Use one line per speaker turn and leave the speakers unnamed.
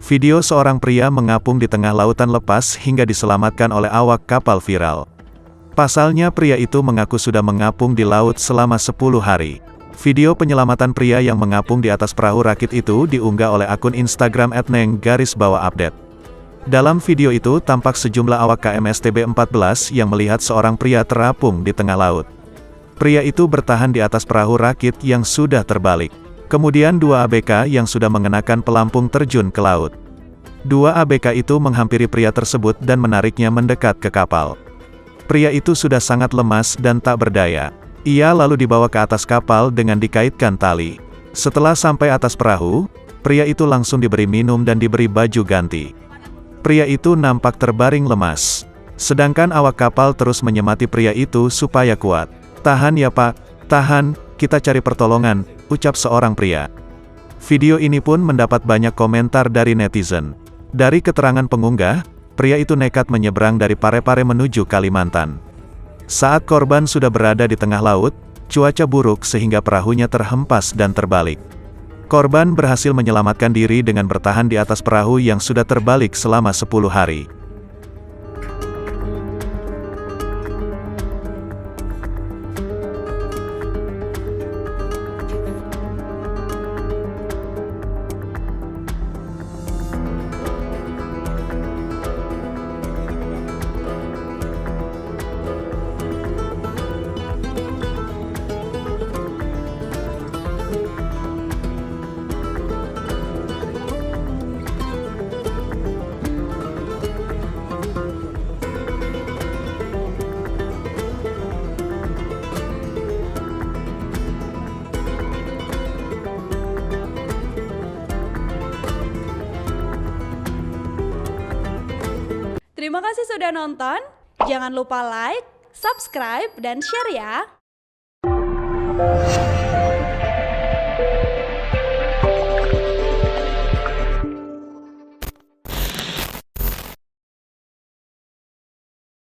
Video seorang pria mengapung di tengah lautan lepas hingga diselamatkan oleh awak kapal viral. Pasalnya pria itu mengaku sudah mengapung di laut selama 10 hari. Video penyelamatan pria yang mengapung di atas perahu rakit itu diunggah oleh akun Instagram @neng_update. Dalam video itu tampak sejumlah awak KMSTB-14 yang melihat seorang pria terapung di tengah laut. Pria itu bertahan di atas perahu rakit yang sudah terbalik. Kemudian dua ABK yang sudah mengenakan pelampung terjun ke laut. Dua ABK itu menghampiri pria tersebut dan menariknya mendekat ke kapal. Pria itu sudah sangat lemas dan tak berdaya. Ia lalu dibawa ke atas kapal dengan dikaitkan tali. Setelah sampai atas perahu, pria itu langsung diberi minum dan diberi baju ganti. Pria itu nampak terbaring lemas. Sedangkan awak kapal terus menyemati pria itu supaya kuat. "Tahan ya Pak, tahan, kita cari pertolongan," ucap seorang pria. Video ini pun mendapat banyak komentar dari netizen. Dari keterangan pengunggah, pria itu nekat menyeberang dari Parepare menuju Kalimantan. Saat korban sudah berada di tengah laut, cuaca buruk sehingga perahunya terhempas dan terbalik. Korban berhasil menyelamatkan diri dengan bertahan di atas perahu yang sudah terbalik selama 10 hari.
Terima kasih sudah nonton. Jangan lupa like, subscribe, dan share ya.